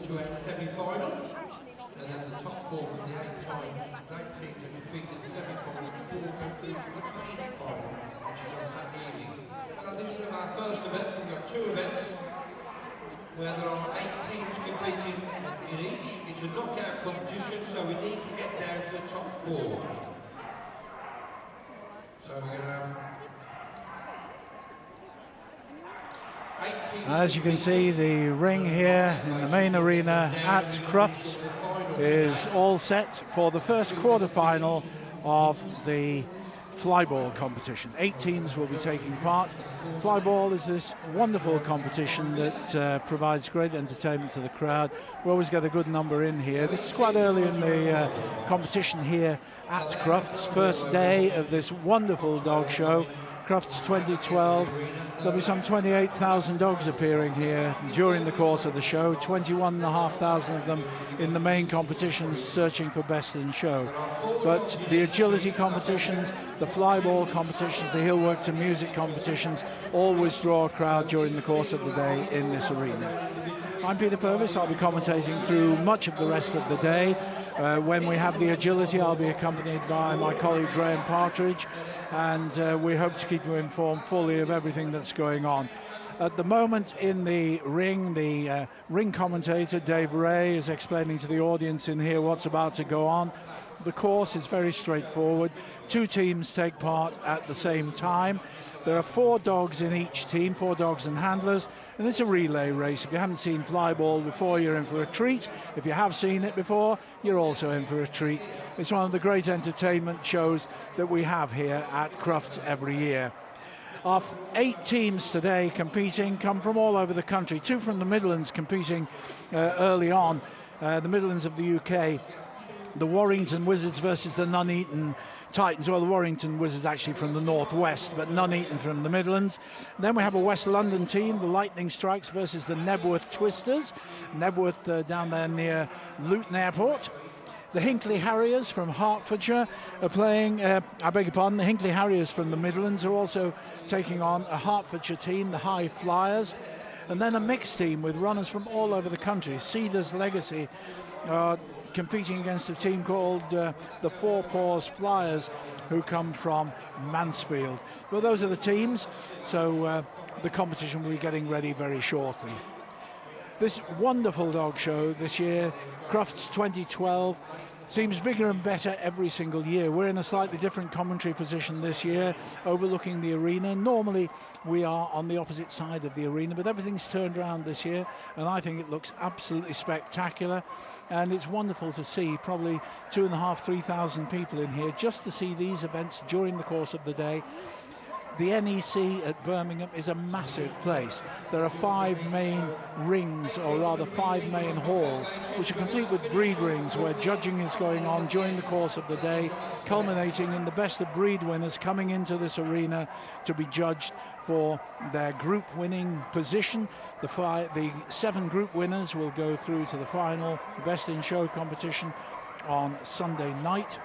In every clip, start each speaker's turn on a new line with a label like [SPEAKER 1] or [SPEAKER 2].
[SPEAKER 1] to a semi-final, and then the top 4 from the 8 teams that compete in the semi-final, 4 go through to the main final, which is on Saturday evening. So this is our first event. We've got 2 events where there are 8 teams competing in each. It's a knockout competition, so we need to get down to the top 4. So we're going to have 8 teams.
[SPEAKER 2] As you can see, the ring here in the main arena at Crufts is all set for the first quarter-final of the Flyball competition. 8 teams will be taking part. Flyball is this wonderful competition that provides great entertainment to the crowd. We always get a good number in here. This is quite early in the competition here at Crufts. First day of this wonderful dog show, Crufts 2012. There'll be some 28,000 dogs appearing here during the course of the show, 21,500 of them in the main competitions searching for best in show. But the agility competitions, the flyball competitions, the hill work to music competitions always draw a crowd during the course of the day in this arena. I'm Peter Purvis. I'll be commentating through much of the rest of the day. When we have the agility, I'll be accompanied by my colleague Graham Partridge, and we hope to keep you informed fully of everything that's going on. At the moment in the ring commentator Dave Ray is explaining to the audience in here what's about to go on. The course is very straightforward. 2 teams take part at the same time. There are 4 dogs in each team, 4 dogs and handlers, and it's a relay race. If you haven't seen Flyball before, you're in for a treat. If you have seen it before, you're also in for a treat. It's one of the great entertainment shows that we have here at Crufts every year. Our 8 teams today competing come from all over the country. 2 from the Midlands competing early on, the Midlands of the UK. The Warrington Wizards versus the Nuneaton Titans. Well, the Warrington Wizards actually from the northwest, but Nuneaton from the Midlands. Then we have a West London team, the Lightning Strikes versus the Nebworth Twisters. Nebworth down there near Luton Airport. The Hinckley Harriers from Hertfordshire are playing, I beg your pardon, the Hinckley Harriers from the Midlands are also taking on a Hertfordshire team, the High Flyers. And then a mixed team with runners from all over the country. Cedars Legacy competing against a team called the Four Paws Flyers, who come from Mansfield. Well, those are the teams, so the competition will be getting ready very shortly. This wonderful dog show this year, Crufts 2012, seems bigger and better every single year. We're in a slightly different commentary position this year, overlooking the arena. Normally we are on the opposite side of the arena, but everything's turned around this year, and I think it looks absolutely spectacular. And it's wonderful to see probably 2,500 to 3,000 people in here just to see these events during the course of the day. The NEC at Birmingham is a massive place. There are 5 main rings, or rather 5 main halls, which are complete with breed rings where judging is going on during the course of the day, culminating in the best of breed winners coming into this arena to be judged for their group winning position. The 7 group winners will go through to the final best in show competition on Sunday night.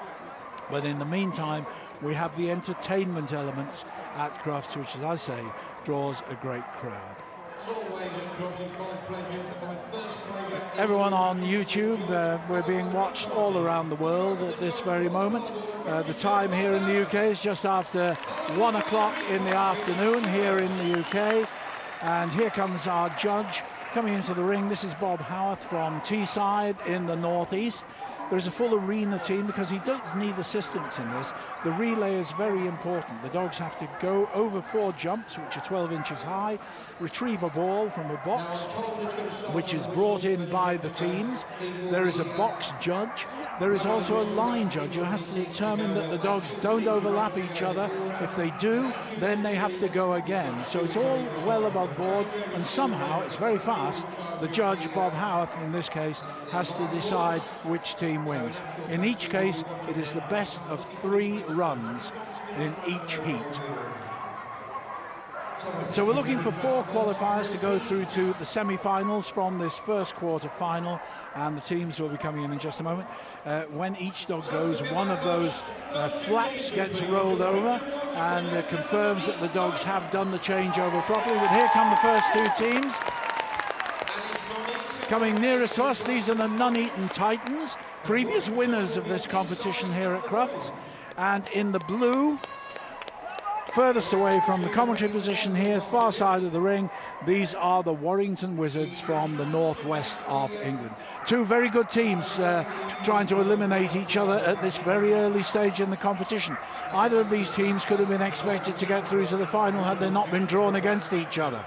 [SPEAKER 2] But in the meantime, we have the entertainment elements at Crufts, which, as I say, draws a great crowd. Everyone on YouTube, we're being watched all around the world at this very moment. The time here in the UK is just after 1 o'clock in the afternoon here in the UK. And here comes our judge coming into the ring. This is Bob Howarth from Teesside in the northeast. There's a full arena team because he does need assistance in this. The relay is very important. The dogs have to go over 4 jumps, which are 12 inches high, retrieve a ball from a box, which is brought in by the teams. There is a box judge. There is also a line judge who has to determine that the dogs don't overlap each other. If they do, then they have to go again. So it's all well above board, and somehow, it's very fast, the judge, Bob Howarth in this case, has to decide which team wins. In each case, it is the best of 3 runs in each heat. So we're looking for 4 qualifiers to go through to the semi-finals from this first quarter-final, and the teams will be coming in just a moment. When each dog goes, one of those flaps gets rolled over and confirms that the dogs have done the changeover properly. But here come the first 2 teams. coming nearest to us, these are the Nuneaton Titans, previous winners of this competition here at Crufts. And in the blue, furthest away from the commentary position here, far side of the ring, these are the Warrington Wizards from the northwest of England. Two very good teams trying to eliminate each other at this very early stage in the competition. Either of these teams could have been expected to get through to the final had they not been drawn against each other.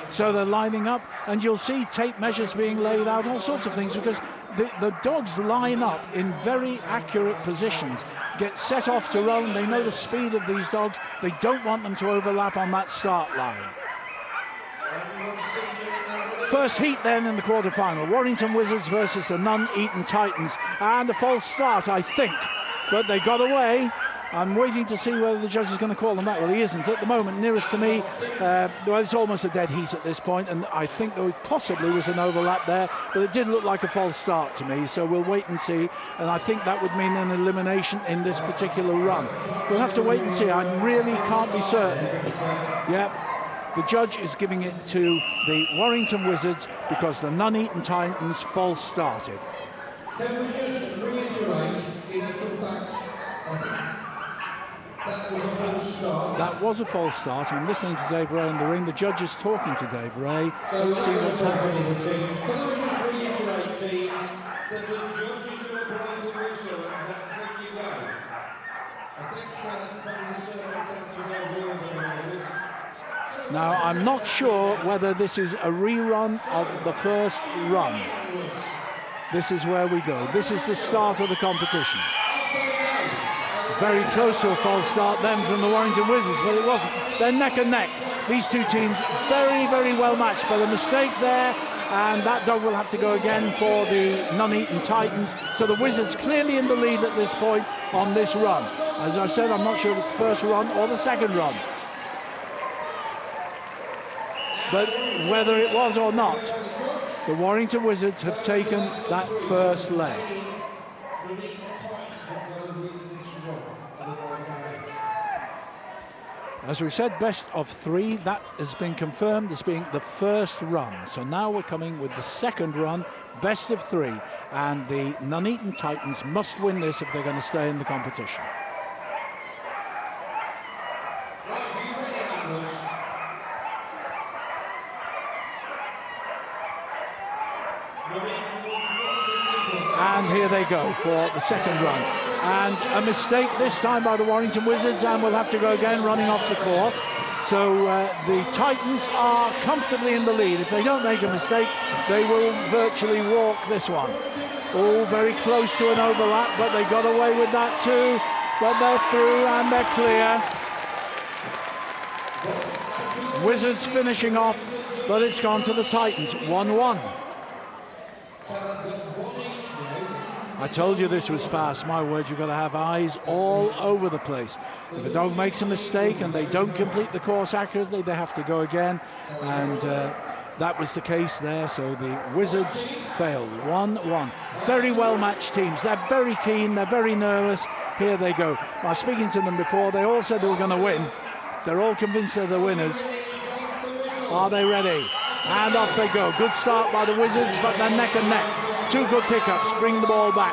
[SPEAKER 2] So they're lining up, and you'll see tape measures being laid out, all sorts of things, because the dogs line up in very accurate positions, get set off to run. They know the speed of these dogs. They don't want them to overlap on that start line. First heat then in the quarterfinal, Warrington Wizards versus the Nuneaton Titans, and a false start, I think, but they got away. I'm waiting to see whether the judge is going to call them back. Well, he isn't at the moment. Nearest to me, well, it's almost a dead heat at this point, and I think there possibly was an overlap there, but it did look like a false start to me, so we'll wait and see, and I think that would mean an elimination in this particular run. We'll have to wait and see. I really can't be certain. Yeah, the judge is giving it to the Warrington Wizards because the Nuneaton Titans false started.
[SPEAKER 1] Can we just reiterate in actual fact, that was a false start.
[SPEAKER 2] That was a false start. I'm listening to Dave Ray in the ring. The judge is talking to Dave Ray. Let's see what's happening.
[SPEAKER 1] Can I just reiterate, teams, that the judge is going to blow the whistle and that's when you go. I think the circumstances are real than it.
[SPEAKER 2] Now, I'm not sure whether this is a rerun of the first run. This is where we go. This is the start of the competition. Very close to a false start then from the Warrington Wizards, but it wasn't. They're neck and neck. These two teams very, very well matched, but a mistake there, and that dog will have to go again for the Nuneaton Titans. So the Wizards clearly in the lead at this point on this run. As I've said, I'm not sure if it's the first run or the second run. But whether it was or not, the Warrington Wizards have taken that first leg. As we said, best of three, that has been confirmed as being the first run. So now we're coming with the second run, best of three, and the Nuneaton Titans must win this if they're going to stay in the competition. And here they go for the second run. And a mistake this time by the Warrington Wizards, and we'll have to go again running off the course. So the Titans are comfortably in the lead. If they don't make a mistake, they will virtually walk this one. All very close to an overlap, but they got away with that too. But they're through and they're clear. Wizards finishing off, but it's gone to the Titans, 1-1. I told you this was fast. My word, you've got to have eyes all over the place. If a dog makes a mistake and they don't complete the course accurately, they have to go again. And that was the case there. So the Wizards failed. 1-1. Very well matched teams. They're very keen. They're very nervous. Here they go. I was speaking to them before. They all said they were going to win. They're all convinced they're the winners. Are they ready? And off they go. Good start by the Wizards, but they're neck and neck. Two good pickups, bring the ball back.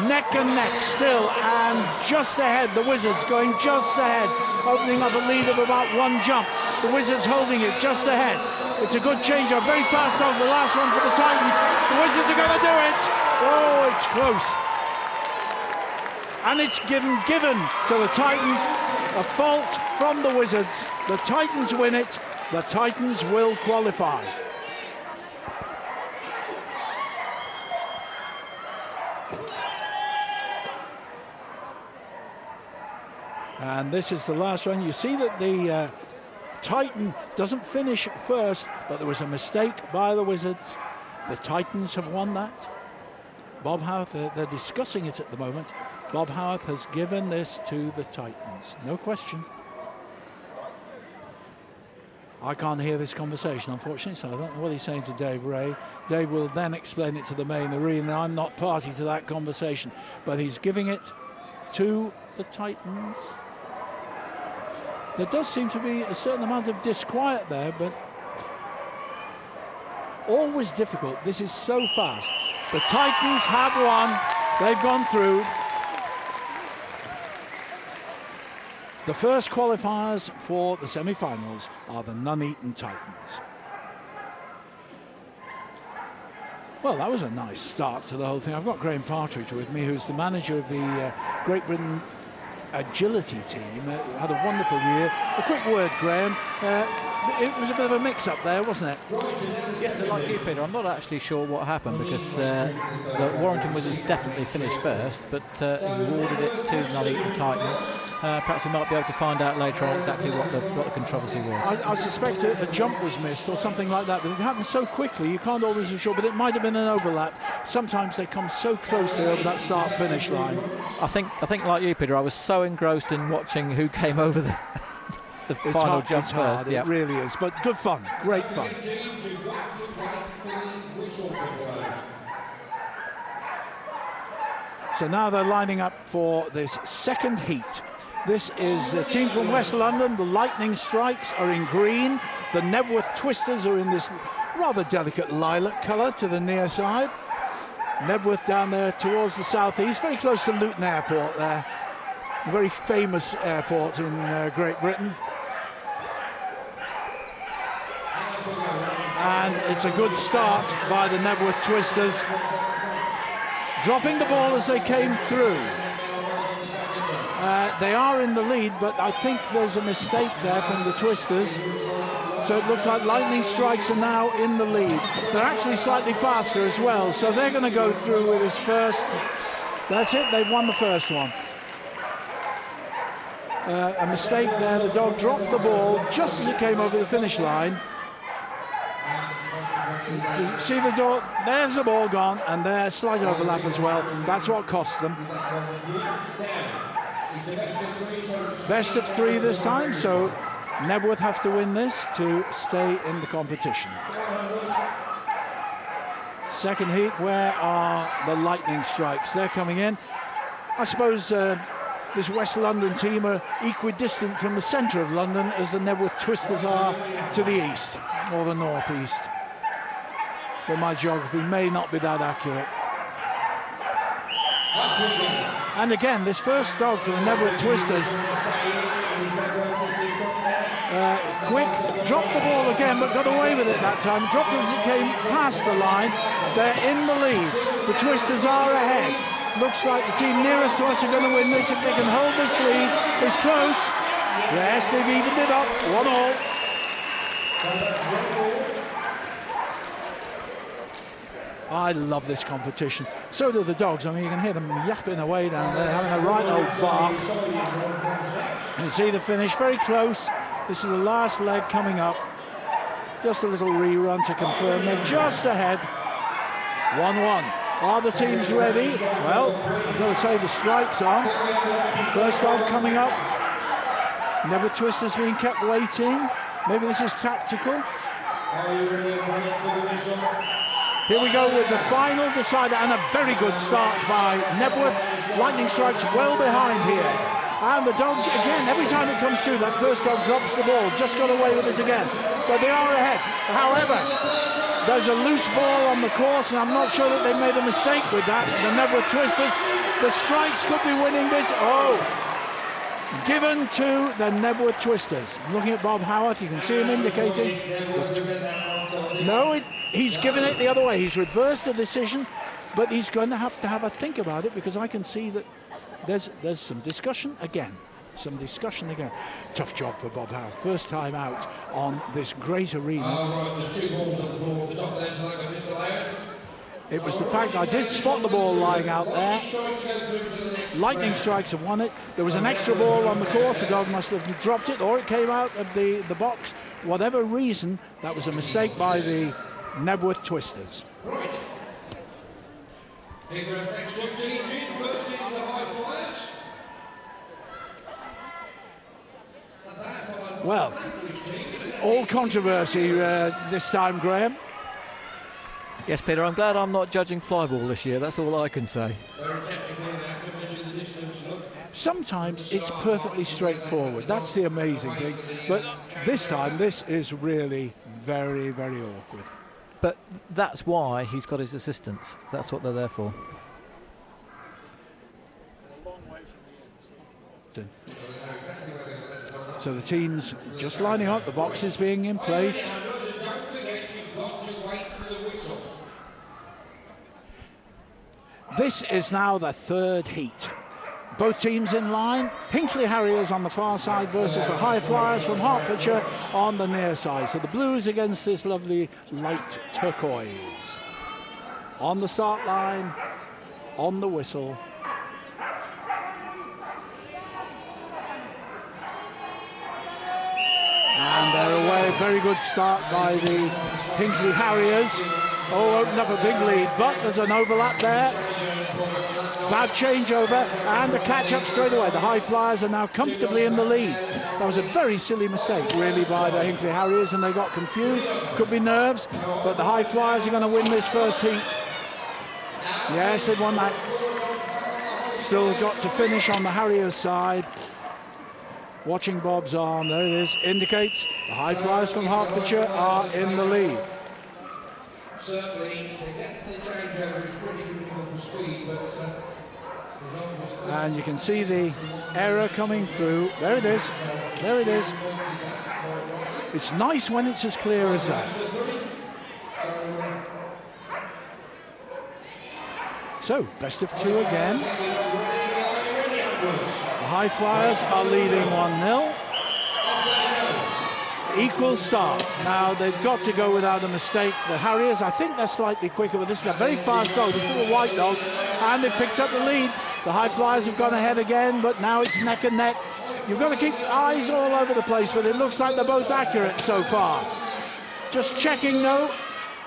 [SPEAKER 2] Neck and neck still, and just ahead, the Wizards going just ahead, opening up a lead of about one jump. The Wizards holding it just ahead. It's a good change, a very fast on the last one for the Titans. The Wizards are going to do it. Oh, it's close. And it's given to the Titans. A fault from the Wizards. The Titans win it. The Titans will qualify. And this is the last one. You see that the Titan doesn't finish first, but there was a mistake by the Wizards. The Titans have won that. Bob Howarth, they're discussing it at the moment. Bob Howarth has given this to the Titans. No question. I can't hear this conversation, unfortunately, so I don't know what he's saying to Dave Ray. Dave will then explain it to the main arena. I'm not party to that conversation, but he's giving it to the Titans. There does seem to be a certain amount of disquiet there, but always difficult. This is so fast. The Titans have won. They've gone through. The first qualifiers for the semi-finals are the Nuneaton Titans. Well, that was a nice start to the whole thing. I've got Graham Partridge with me, who's the manager of the Great Britain agility team. Had a wonderful year. A quick word, Graham. It was a bit of a mix-up there, wasn't it?
[SPEAKER 3] Yes, like you, Peter. I'm not actually sure what happened because the Warrington Wizards definitely finished first, but he awarded it to Nuneaton Titans. Perhaps we might be able to find out later on exactly what the controversy was.
[SPEAKER 2] I suspect a jump was missed or something like that, but it happened so quickly you can't always be sure, but it might have been an overlap. Sometimes they come so closely over that start-finish line.
[SPEAKER 3] I think like you, Peter, I was so engrossed in watching who came over the final jump first.
[SPEAKER 2] It really is, but good fun, great fun. So now they're lining up for this second heat. This is a team from West London. The Lightning Strikes are in green. The Nebworth Twisters are in this rather delicate lilac colour to the near side. Nebworth down there towards the southeast, very close to Luton Airport there. A very famous airport in Great Britain. And it's a good start by the Nebworth Twisters, dropping the ball as they came through. They are in the lead, but I think there's a mistake there from the Twisters. So it looks like Lightning Strikes are now in the lead. They're actually slightly faster as well, so they're going to go through with this first. That's it, they've won the first one. A mistake there, the dog dropped the ball just as it came over the finish line. You see the door, there's the ball gone, and there's slight overlap as well. That's what cost them. Best of 3 this time, so Nebworth have to win this to stay in the competition. Second heat, where are the Lightning Strikes? They're coming in. I suppose this West London team are equidistant from the centre of London as the Nebworth Twisters are to the east, or the northeast. But my geography may not be that accurate. And again, this first dog for the Nebworth Twisters, quick, dropped the ball again, but got away with it that time. Dropped it as it came past the line. They're in the lead. The Twisters are ahead. Looks like the team nearest to us are going to win this if they can hold this lead. It's close. Yes, they've evened it up. 1-1. I love this competition. So do the dogs. I mean, you can hear them yapping away down there, having a right old bark. You see the finish, very close. This is the last leg coming up. Just a little rerun to confirm they're just ahead. 1-1. Are the teams ready? Well, I've got to say the Strikes are. First dog coming up. Nebworth Twisters being kept waiting. Maybe this is tactical. Here we go with the final decider, and a very good start by Nebworth. Lightning Strikes well behind here. And the dog, again, every time it comes through, that first dog drops the ball. Just got away with it again. But they are ahead. However, there's a loose ball on the course, and I'm not sure that they made a mistake with that. The Nebworth Twisters, the Strikes could be winning this. Oh! Given to the Nebworth Twisters. Looking at Bob Howard, you can see him indicating. No, he's given it the other way. He's reversed the decision, but he's going to have a think about it, because I can see that there's some discussion again. Tough job for Bob Howard. First time out on this great arena.
[SPEAKER 1] There's 2 balls on the floor at the top there, so I got allowed.
[SPEAKER 2] It was the fact I did spot the ball lying out there. Lightning Strikes have won it. There was an extra ball on the course. The dog must have dropped it, or it came out of the box. Whatever reason, that was a mistake by the Nebworth Twisters.
[SPEAKER 1] Right. Here we go, next 2 teams in. First team is the High Flyers.
[SPEAKER 2] Well, all controversy this time, Graham.
[SPEAKER 3] Yes, Peter, I'm glad I'm not judging Flyball this year. That's all I can say.
[SPEAKER 1] Very technical, they have to measure the distance. Look.
[SPEAKER 2] Sometimes it's perfectly straightforward. That's the amazing thing. But this time, this is really very, very awkward.
[SPEAKER 3] But that's why he's got his assistants. That's what they're there for.
[SPEAKER 2] So the team's just lining up, the boxes being in place.
[SPEAKER 1] Don't forget, you've got to wait for the whistle.
[SPEAKER 2] This is now the third heat. Both teams in line. Hinckley Harriers on the far side versus the High Flyers from Hertfordshire on the near side. So the blues against this lovely light turquoise. On the start line, on the whistle. And they're away. Very good start by the Hinckley Harriers. Oh, opened up a big lead, but there's an overlap there. Bad changeover and a catch-up straight away. The High Flyers are now comfortably in the lead. That was a very silly mistake, really, by the Hinckley Harriers, and they got confused. Could be nerves, but the High Flyers are going to win this first heat. Yes, they've won that. Still got to finish on the Harriers side. Watching Bob's arm, there it is, indicates the High Flyers from Hertfordshire are in the lead.
[SPEAKER 1] Certainly, they get the changeover, it's pretty difficult for speed, but
[SPEAKER 2] and you can see the error coming through. There it is, there it is. It's nice when it's as clear as that. So, best of two again. The High Flyers are leading 1-0. Equal start. Now they've got to go without a mistake. The Harriers, I think they're slightly quicker, but this is a very fast dog, this little white dog, and they've picked up the lead. The High Flyers have gone ahead again, but now it's neck and neck. You've got to keep eyes all over the place, but it looks like they're both accurate so far. Just checking though,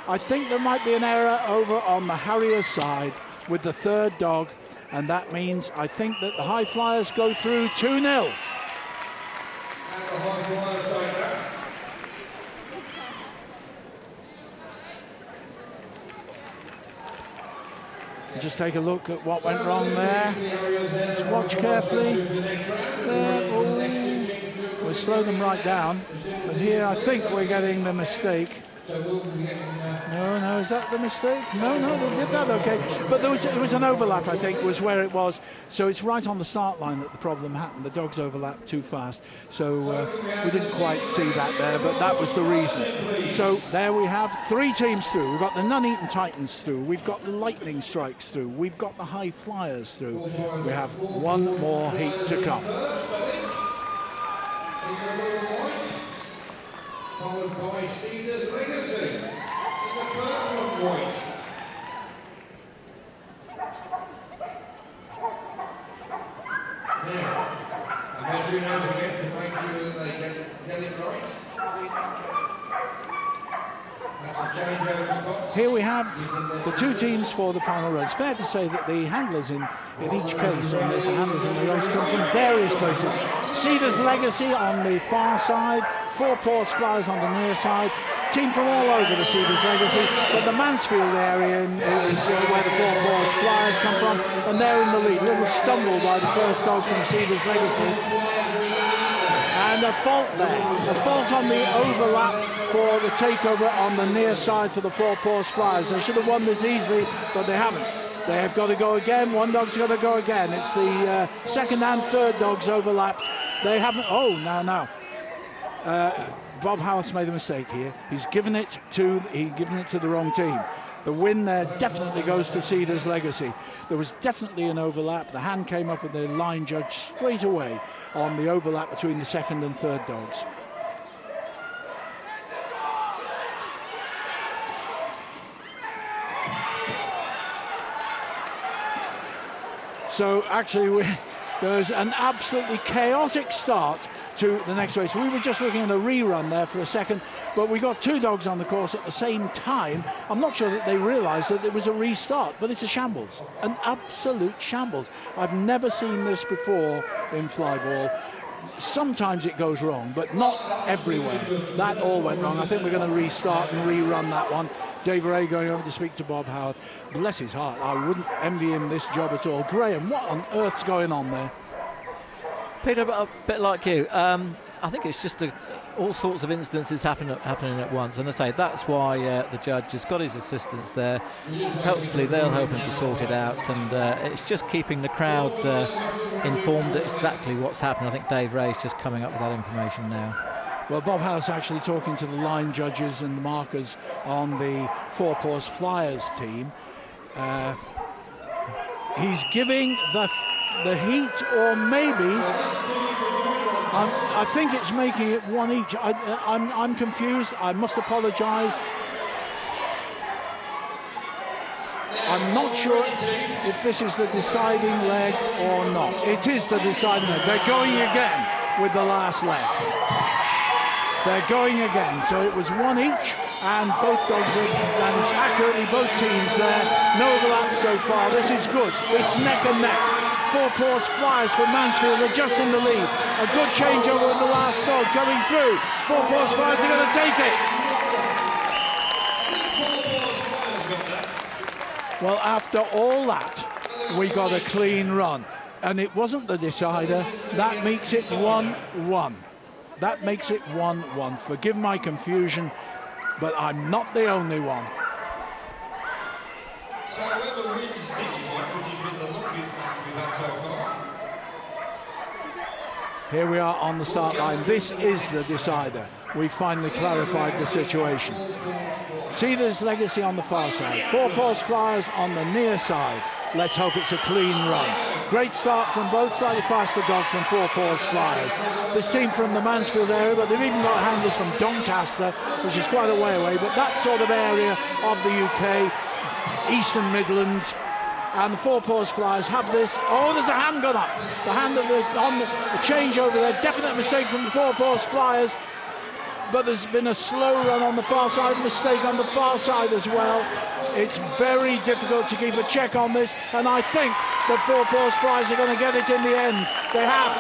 [SPEAKER 2] I think there might be an error over on the Harriers side with the third dog, and that means I think that the High Flyers go through 2-0. Just take a look at what went wrong there. Just watch carefully. There, oh, we'll slow them right down. But here I think we're getting the mistake. No, is that the mistake? No, they did that okay. But there was an overlap, I think, was where it was. So it's right on the start line that the problem happened. The dogs overlapped too fast. So we didn't quite see that there, but that was the reason. So there we have three teams through. We've got the Nuneaton Titans through. We've got the Lightning Strikes through. We've got the High Flyers through. We have one more heat to come.
[SPEAKER 1] Followed by Cedar's Legacy in the purple and white. Now, I'm measuring out again to make sure that they get it right. That's the changeover spots.
[SPEAKER 2] Here we have the two teams for the final race. Fair to say that the handlers in each case on this, the handlers in the race come from various places. Cedar's Legacy on the far side, Four Paws Flyers on the near side, team from all over the Cedar's Legacy, but the Mansfield area is where the Four Paws Flyers come from, and they're in the lead. A little stumble by the first dog from Cedar's Legacy. And a fault there, a fault on the overlap for the takeover on the near side for the Four Paws Flyers. They should have won this easily, but they haven't. They have got to go again. One dog's got to go again. It's the second and third dogs overlapped. They haven't. Oh, now. Bob Howard's made a mistake here. He's given it to the wrong team. The win there definitely goes to Cedar's Legacy. There was definitely an overlap. The hand came up with the line judge straight away on the overlap between the second and third dogs. So actually there's an absolutely chaotic start to the next race. We were just looking at a rerun there for a second, but we got two dogs on the course at the same time. I'm not sure that they realised that it was a restart, but it's a shambles, an absolute shambles. I've never seen this before in Flyball. Sometimes it goes wrong, but not everywhere. That all went wrong. I think we're going to restart and rerun that one. Dave Ray going over to speak to Bob Howard. Bless his heart, I wouldn't envy him this job at all. Graham, what on earth's going on there?
[SPEAKER 3] Peter, a bit like you. I think it's just all sorts of incidences happening at once, and I say that's why the judge has got his assistants there. Hopefully they'll help him to sort it out, and it's just keeping the crowd informed that exactly what's happening. I think Dave Ray's just coming up with that information now.
[SPEAKER 2] Well, Bob House actually talking to the line judges and the markers on the Four Paws Flyers team. He's giving the heat, or maybe I think it's making it one each. I'm confused. I must apologise. I'm not sure if this is the deciding leg or not. It is the deciding leg. They're going again with the last leg. They're going again. So it was one each, and both dogs are, and accurately both teams there. No overlap so far. This is good. It's neck and neck. Four Paws Flyers from Mansfield are just in the lead. A good changeover with the last dog coming through. Four Paws Flyers are going to take it. Well, after all that, we got a clean run. And it wasn't the decider. That makes it 1-1. That makes it 1-1. Forgive my confusion, but I'm not the only one.
[SPEAKER 1] So whoever wins this one, which has been the longest match we've had so far.
[SPEAKER 2] Here we are on the start line. This is the decider. We finally clarified the situation. Cedars Legacy on the far side. Four Paws Flyers on the near side. Let's hope it's a clean run. Great start from both, slightly faster dog from Four Paws Flyers. This team from the Mansfield area, but they've even got handlers from Doncaster, which is quite a way away, but that sort of area of the UK, Eastern Midlands, and the Four Paws Flyers have this. Oh, there's a hand gone up. The hand on the change over there. Definite mistake from the Four Paws Flyers, but there's been a slow run on the far side, mistake on the far side as well. It's very difficult to keep a check on this, and I think the Four Paws Flyers are going to get it in the end. They have.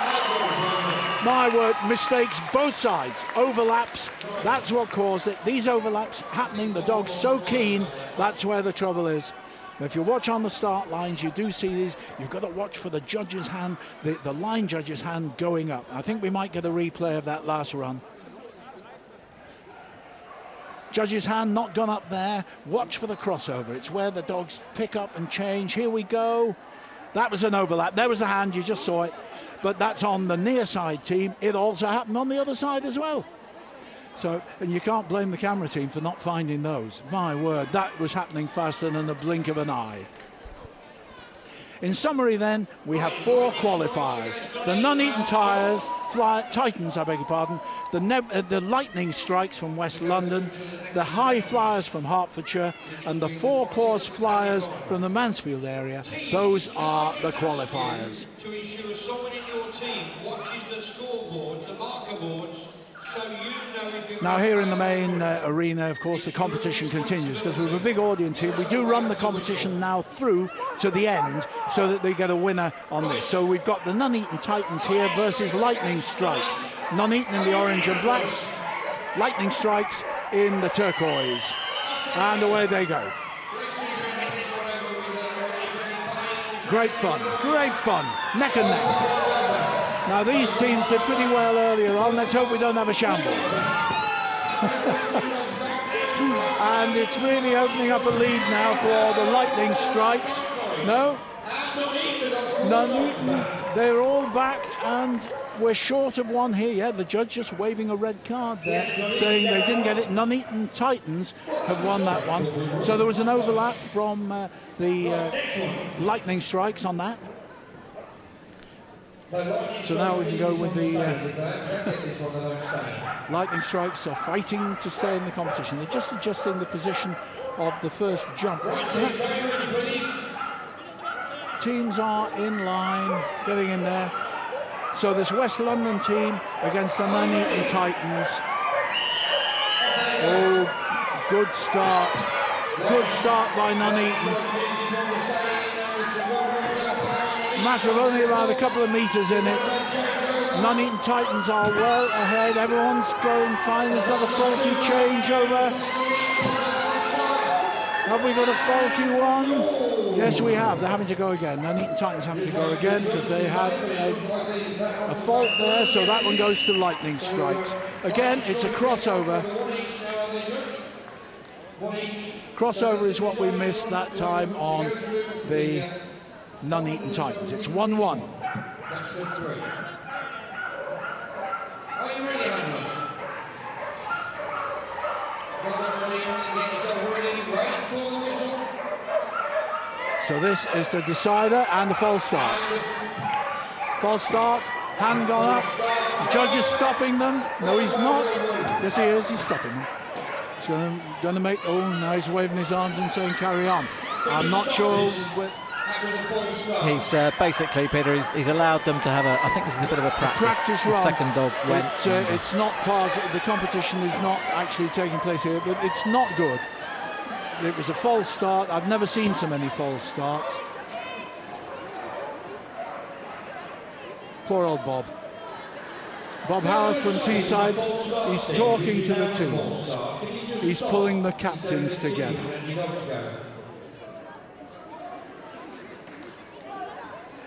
[SPEAKER 2] My word, mistakes both sides, overlaps. That's what caused it. These overlaps happening, the dog's so keen, that's where the trouble is. If you watch on the start lines, you do see these. You've got to watch for the judge's hand, the line judge's hand going up. I think we might get a replay of that last run. Judge's hand not gone up there. Watch for the crossover. It's where the dogs pick up and change. Here we go. That was an overlap. There was the hand, you just saw it. But that's on the near side team. It also happened on the other side as well. So, and you can't blame the camera team for not finding those. My word, that was happening faster than the blink of an eye. In summary then, we have four qualifiers. The Nuneaton Titans, I beg your pardon, the Lightning Strikes from West London, the High Flyers from Hertfordshire, and the Four Paws Flyers from the Mansfield area. Those are the qualifiers.
[SPEAKER 1] To ensure someone in your team watches the scoreboards, the marker boards, so you know if you...
[SPEAKER 2] Now here in the main arena, of course, the competition continues because we have a big audience here. We do run the competition now through to the end so that they get a winner on this. So we've got the Nuneaton Titans here versus Lightning Strikes. Nuneaton in the orange and black, Lightning Strikes in the turquoise. And away they go. Great fun, neck and neck. Now these teams did pretty well earlier on. Let's hope we don't have a shambles. And it's really opening up a lead now for the Lightning Strikes. No, Nuneaton, they're all back, and we're short of one here. Yeah, the judge just waving a red card there, saying they didn't get it. Nuneaton Titans have won that one. So there was an overlap from the Lightning Strikes on that. So now we can go with the Lightning Strikes are fighting to stay in the competition. They're just adjusting the position of the first jump. Teams are in line, getting in there. So this West London team against the Nuneaton Titans. Oh, good start. Good start by Nuneaton. Matter of only around a couple of meters in it. Nuneaton Titans are well ahead. Everyone's going fine. There's another faulty changeover. Have we got a faulty one? Yes, we have. They're having to go again. Nuneaton Titans having to go again because they had a fault there, so that one goes to lightning strikes. Again, it's a crossover. Crossover is what we missed that time on the Nuneaton Titans. It's 1-1.
[SPEAKER 1] That's the 3. Are you ready, Finalist?
[SPEAKER 2] So this is the decider and the false start. False start, hand gone up. The judge is stopping them. No, he's not. Yes, he is. He's stopping them. He's going to make. Oh, now he's waving his arms and saying carry on. I'm not sure.
[SPEAKER 3] He's basically, Peter, he's allowed them to have a. I think this is a bit of a practice.
[SPEAKER 2] The
[SPEAKER 3] second dog went.
[SPEAKER 2] It's not part of the competition. Is not actually taking place here, but it's not good. It was a false start. I've never seen so many false starts. Poor old Bob. Bob Howard from Teesside. He's talking to the teams. He's pulling the captains together.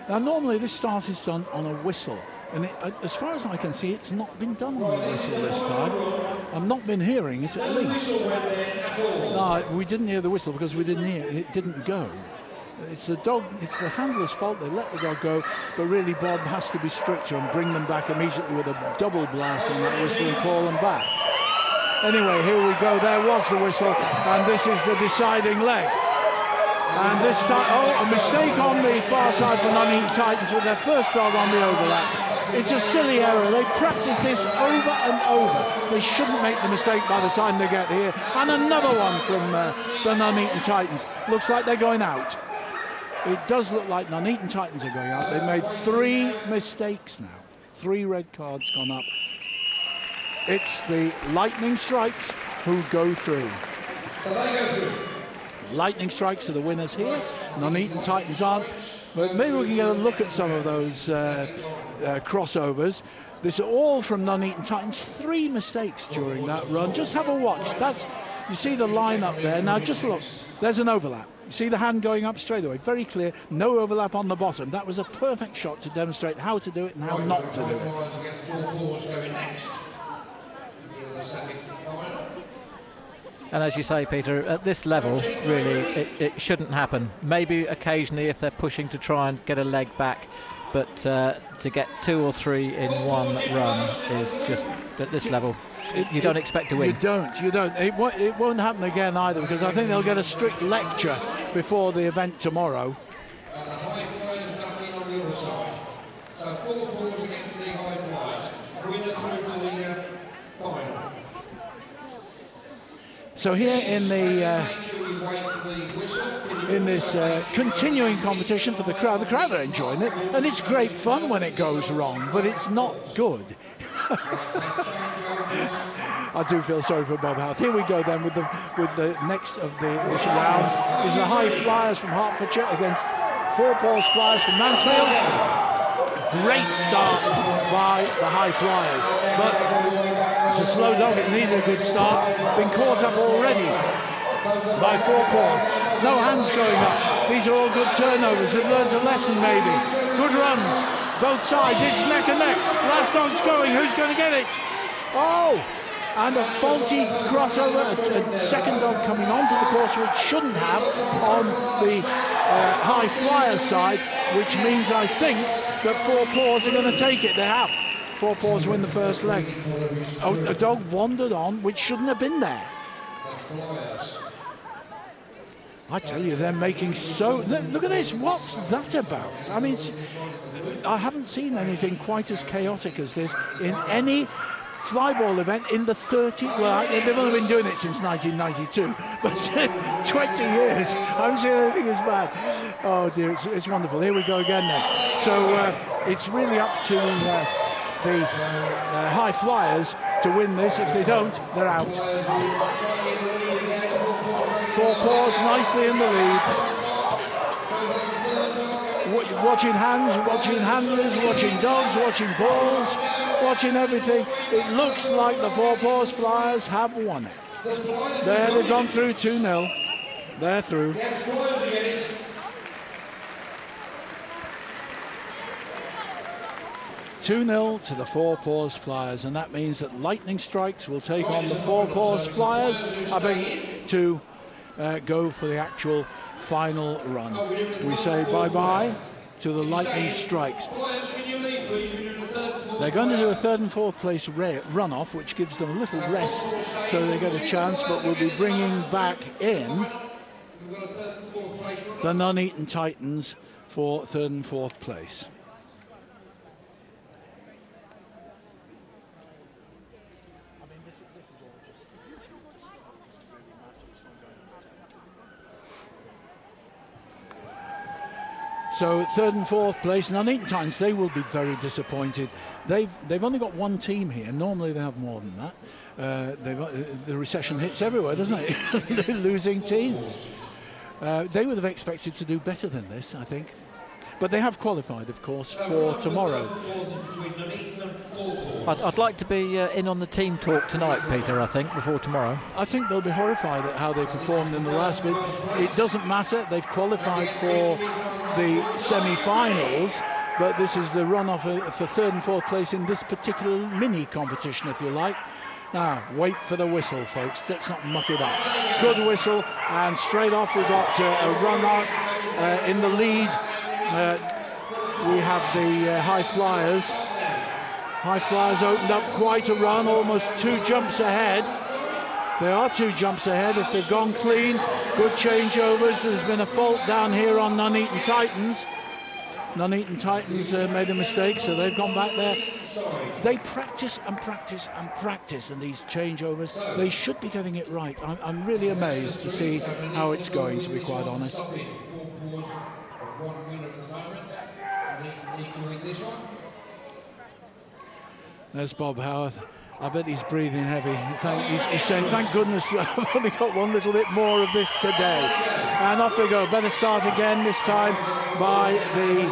[SPEAKER 2] Now, normally this start is done on a whistle, and as far as I can see, it's not been done on a whistle this time. I've not been hearing it, at least. No, we didn't hear the whistle because we didn't hear it. It didn't go. It's the dog, it's the handler's fault. They let the dog go, but really Bob has to be stricter and bring them back immediately with a double blast on that whistle and call them back. Anyway, here we go. There was the whistle, and this is the deciding leg. And this time, oh, a mistake on the far side for Nuneaton Titans with their first dog on the overlap. It's a silly error. They practice this over and over. They shouldn't make the mistake by the time they get here. And another one from the Nuneaton Titans. Looks like they're going out. It does look like Nuneaton Titans are going out. They've made 3 mistakes now. 3 red cards gone up. It's the lightning strikes who go through. Lightning strikes are the winners here. Nuneaton Titans aren't, but maybe we can get a look at some of those crossovers. This is all from Nuneaton Titans. 3 mistakes during that run. Just have a watch. That's, you see the line up there. Now just look. There's an overlap. You see the hand going up straight away. Very clear. No overlap on the bottom. That was a perfect shot to demonstrate how to do it and how not to do it.
[SPEAKER 3] And as you say, Peter, at this level, really, it shouldn't happen. Maybe occasionally if they're pushing to try and get a leg back, but to get 2 or 3 in one run is just, at this level, you don't expect to win.
[SPEAKER 2] You don't. It won't happen again either, because I think they'll get a strict lecture before the event tomorrow.
[SPEAKER 1] And the high flyers knocking on the other side. So 4 balls against the high flyers. Winner through to the final.
[SPEAKER 2] So here in the in this continuing competition for the crowd are enjoying it, and it's great fun when it goes wrong, but it's not good. I do feel sorry for Bob Howard. Here we go then with the next of this round is the high flyers from Hertfordshire against 4 Paws Flyers from Mansfield. Great start by the high flyers, but it's a slow dog. It needed a good start. Been caught up already by 4 Paws. No hands going up. These are all good turnovers. They've learned a lesson maybe. Good runs, both sides. It's neck and neck. Last dog's going. Who's going to get it? Oh! And a faulty crossover, a second dog coming onto the course which shouldn't have on the high flyer side, which means I think that 4 Paws are going to take it. They have. 4 Paws win the first leg. Oh, a dog wandered on which shouldn't have been there. I tell you, they're making so... Look at this, what's that about? I mean, I haven't seen anything quite as chaotic as this in any flyball event in the 30... Well, they've only been doing it since 1992, but 20 years, I haven't seen anything as bad. Oh dear, it's wonderful. Here we go again then. So it's really up to the high flyers to win this. If they don't, they're out. 4 Paws nicely in the lead. Watching hands, watching handlers, watching dogs, watching balls, watching everything. It looks like the 4 Paws Flyers have won it. There, they've gone through 2-0. They're through. 2-0 to the Four Paws Flyers, and that means that Lightning Strikes will take on the Four Paws Flyers, having to go for the actual final run. We say bye-bye to the Lightning Strikes. They're going to do a third and fourth place runoff, which gives them a little rest so they get a chance, but we'll be bringing back in the Nuneaton Titans for third and fourth place. So third and fourth place, Nuneaton Titans, they will be very disappointed. They've only got one team here. Normally they have more than that. The recession hits everywhere, doesn't it? They're losing teams. They would have expected to do better than this, I think. But they have qualified, of course, for tomorrow.
[SPEAKER 3] I'd like to be in on the team talk tonight, Peter, I think, before tomorrow.
[SPEAKER 2] I think they'll be horrified at how they performed in the last bit. It doesn't matter. They've qualified for the semi-finals, but this is the runoff for third and fourth place in this particular mini competition, if you like. Now, wait for the whistle, folks. Let's not muck it up. Good whistle, and straight off we've got a runoff in the lead. We have the High Flyers. High Flyers opened up quite a run, almost 2 jumps ahead. They are 2 jumps ahead if they've gone clean. Good changeovers. There's been a fault down here on Nuneaton Titans. Nuneaton Titans made a mistake, so they've gone back there. They practice and practice and practice in these changeovers. They should be getting it right. I'm really amazed to see how it's going, to be quite honest. There's Bob Howarth. I bet he's breathing heavy. He's saying, thank goodness I've only got one little bit more of this today. And off we go. Better start again, this time by the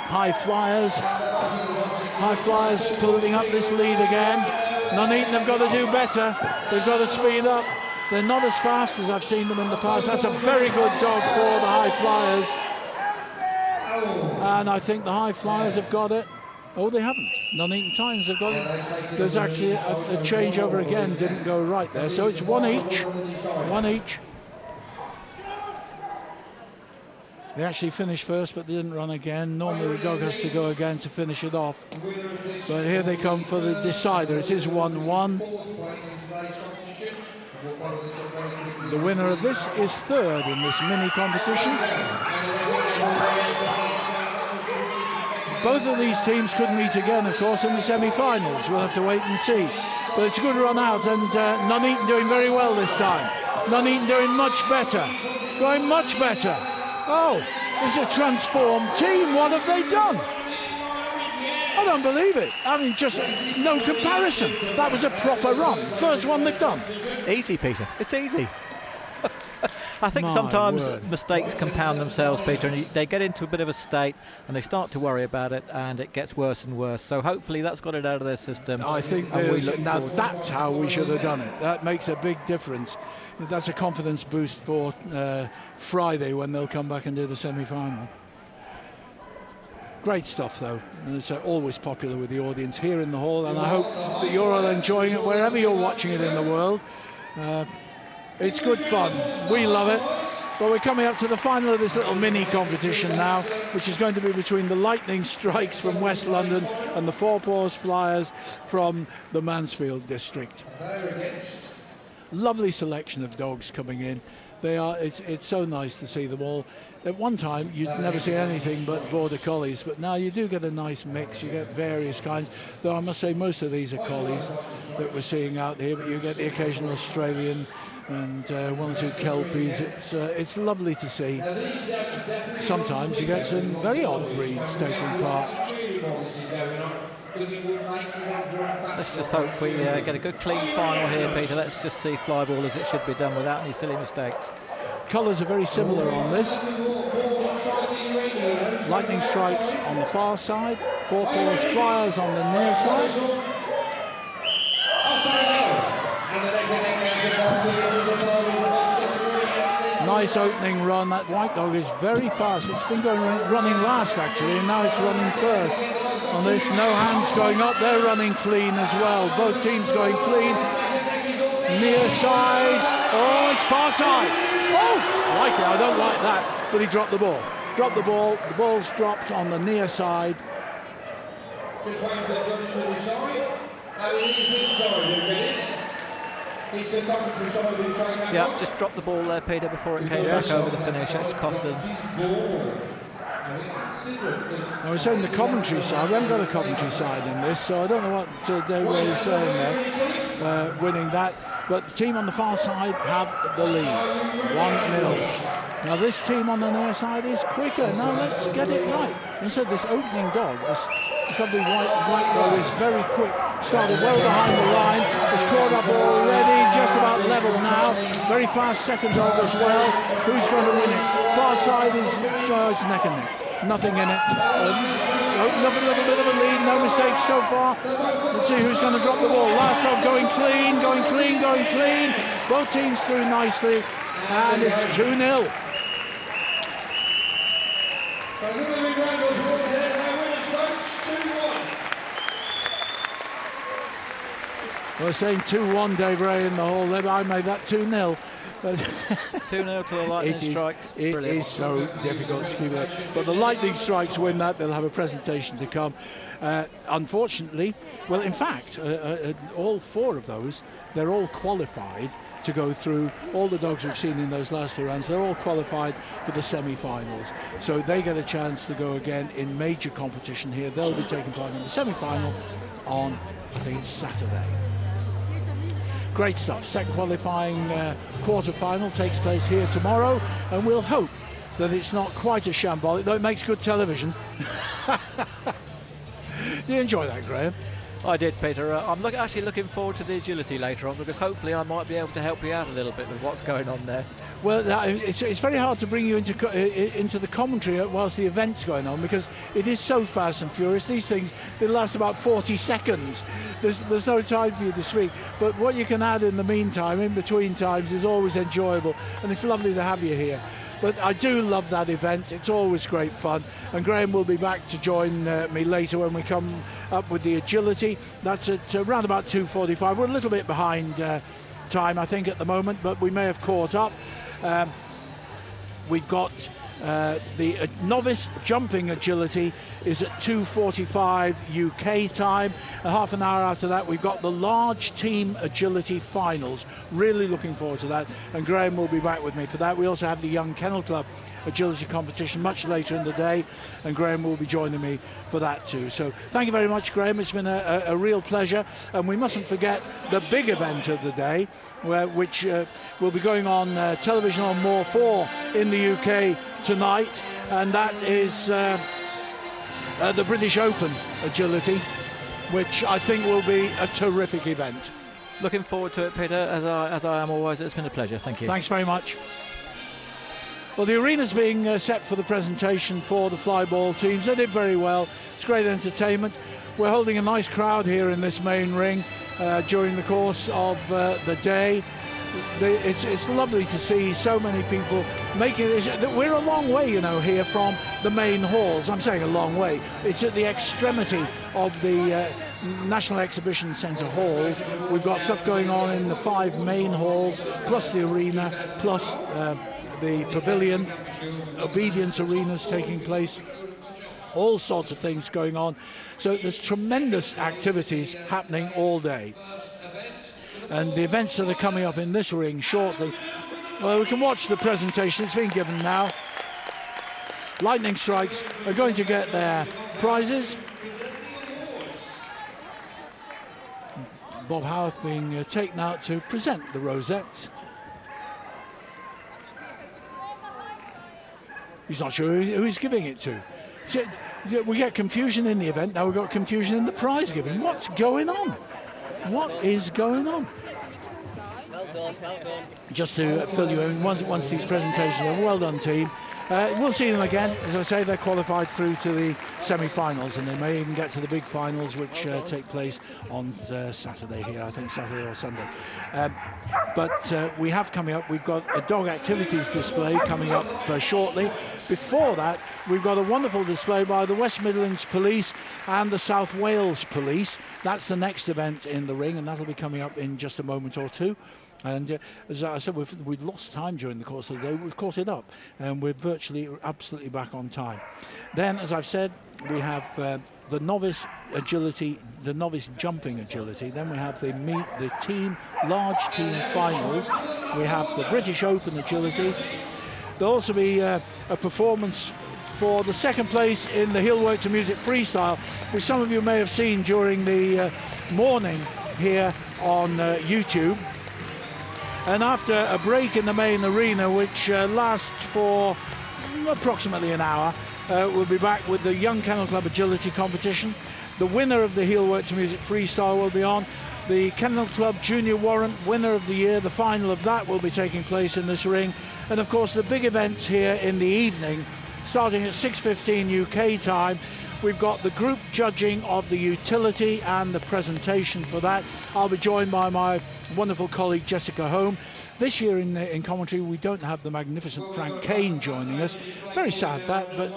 [SPEAKER 2] High Flyers. High Flyers pulling up this lead again. Nuneaton have got to do better. They've got to speed up. They're not as fast as I've seen them in the past. That's a very good dog for the High Flyers. And I think the High Flyers have got it. Oh, they haven't. Nuneaton Titans have got it. There's actually a changeover again, didn't go right there. So it's one each. One each. They actually finished first, but they didn't run again. Normally the dog has to go again to finish it off. But here they come for the decider. It is 1-1. The winner of this is third in this mini competition. Both of these teams could meet again, of course, in the semi-finals. We'll have to wait and see. But it's a good run out, and Nuneaton doing very well this time. Nuneaton doing much better. Going much better. Oh, it's a transformed team. What have they done? I don't believe it. I mean, just no comparison. That was a proper run. First one they've done.
[SPEAKER 3] Easy, Peter. It's easy. I think sometimes mistakes compound themselves, Peter, and they get into a bit of a state and they start to worry about it, and it gets worse and worse. So hopefully that's got it out of their system.
[SPEAKER 2] I think now that's how we should have done it. That makes a big difference. That's a confidence boost for Friday when they'll come back and do the semi-final. Great stuff, though, and it's always popular with the audience here in the hall, and I hope that you're all enjoying it wherever you're watching it in the world. It's good fun. We love it. But we're coming up to the final of this little mini competition now, which is going to be between the Lightning Strikes from West London and the Four Paws Flyers from the Mansfield district. Lovely selection of dogs coming in. They are. It's so nice to see them all. At one time, you'd never see anything but border collies, but now you do get a nice mix. You get various kinds. Though I must say, most of these are collies that we're seeing out here, but you get the occasional Australian and one or two Kelpies. It's lovely to see. Sometimes you get some very odd breeds taking part.
[SPEAKER 3] Let's just hope we get a good clean final here, Peter. Let's just see Flyball as it should be done without any silly mistakes.
[SPEAKER 2] Colours are very similar on this. Lightning Strikes on the far side, Four Paws Flyers on the near side. Nice opening run. That white dog is very fast. It's been running last actually, and now it's running first. On this, no hands going up. They're running clean as well. Both teams going clean. Near side. Oh, it's far side. Oh, I like it. I don't like that. But he dropped the ball. Dropped the ball. The ball's dropped on the near side.
[SPEAKER 1] Just waiting for the judge to decide. It is this side who wins. It's the commentary side who take that.
[SPEAKER 3] Yeah, just dropped the ball there, Peter, before it came back over the finish. That's cost them.
[SPEAKER 2] I was saying the commentary side. We haven't got a commentary side in this, so I don't know what they were saying there, winning that. But the team on the far side have the lead, 1-0. Now this team on the near side is quicker. Now let's get it right. I said this opening dog, this lovely white dog is very quick. Started well behind the line. It's caught up already, just about level now. Very fast second dog as well. Who's going to win it? Far side is it's neck and neck. Nothing in it. Little bit of a lead, no mistakes so far. Let's see who's going to drop the ball. Last dog going clean, going clean, going clean. Both teams through nicely, and it's 2-0. We're saying 2-1, Dave Ray in the hall. I made that 2-0.
[SPEAKER 3] 2-0 to the lightning strikes.
[SPEAKER 2] It is so difficult to keep it. But the lightning strikes win that. They'll have a presentation to come. Unfortunately, well, in fact, all 4 of those, they're all qualified to go through. All the dogs we've seen in those last 2 rounds, they're all qualified for the semi-finals. So they get a chance to go again in major competition here. They'll be taking part in the semi-final on, I think it's Saturday. Great stuff. Second qualifying quarter-final takes place here tomorrow, and we'll hope that it's not quite a shambolic, though it makes good television. Do you enjoy that, Graham?
[SPEAKER 3] I did, Peter. I'm actually looking forward to the agility later on, because hopefully I might be able to help you out a little bit with what's going on there. Well,
[SPEAKER 2] it's very hard to bring you into the commentary whilst the event's going on, because it is so fast and furious. These things, they last about 40 seconds. There's no time for you to speak. But what you can add in the meantime, in between times, is always enjoyable. And it's lovely to have you here. But I do love that event. It's always great fun. And Graham will be back to join me later when we come up with the agility. That's at around about 2:45. We're a little bit behind time, I think, at the moment, but we may have caught up. We've got the novice jumping agility is at 2:45 UK time. Half an hour after that, we've got the large team agility finals. Really looking forward to that, and Graham will be back with me for that. We also have the young Kennel Club agility competition much later in the day, and Graham will be joining me for that too. So thank you very much, Graham. It's been a real pleasure, and we mustn't forget the big event of the day, which will be going on television on More 4 in the UK tonight, and that is the British Open agility, which I think will be a terrific event.
[SPEAKER 3] Looking forward to it, Peter, as I am always. It's been a pleasure. Thank you.
[SPEAKER 2] Thanks very much. Well, the arena's being set for the presentation for the Flyball teams. They did very well. It's great entertainment. We're holding a nice crowd here in this main ring during the course of the day. It's lovely to see so many people making it. We're a long way, you know, here from the main halls. I'm saying a long way. It's at the extremity of the National Exhibition Centre halls. We've got stuff going on in the 5 main halls, plus the arena, plus the pavilion, obedience arenas taking place, all sorts of things going on. So there's tremendous activities happening all day. And the events that are coming up in this ring shortly, well, we can watch the presentation. It's been given now. Lightning Strikes are going to get their prizes. Bob Howarth being taken out to present the rosettes. He's not sure who he's giving it to. So, we get confusion in the event, now we've got confusion in the prize giving. What's going on? What is going on? just to fill you in, once these presentations are well done, team. We'll see them again. As I say, they're qualified through to the semi-finals, and they may even get to the big finals, which take place on Saturday here, I think Saturday or Sunday. But we have coming up, we've got a dog activities display coming up shortly. Before that, we've got a wonderful display by the West Midlands Police and the South Wales Police. That's the next event in the ring, and that'll be coming up in just a moment or two. And as I said, we've lost time during the course of the day. We've caught it up, and we're virtually absolutely back on time. Then, as I've said, we have the novice agility, the novice jumping agility. Then we have the large team finals. We have the British Open agility. There'll also be a performance for the second place in the heel work to music freestyle, which some of you may have seen during the morning here on YouTube. And after a break in the main arena, which lasts for approximately an hour, we'll be back with the Young Kennel Club Agility competition. The winner of the heel work to music freestyle will be on. The Kennel Club Junior Warrant winner of the year, the final of that will be taking place in this ring. And of course the big events here in the evening, starting at 6:15 UK time. We've got the group judging of the utility and the presentation for that. I'll be joined by my wonderful colleague Jessica Home. This year in commentary we don't have the magnificent Frank Kane joining us. Very sad that, but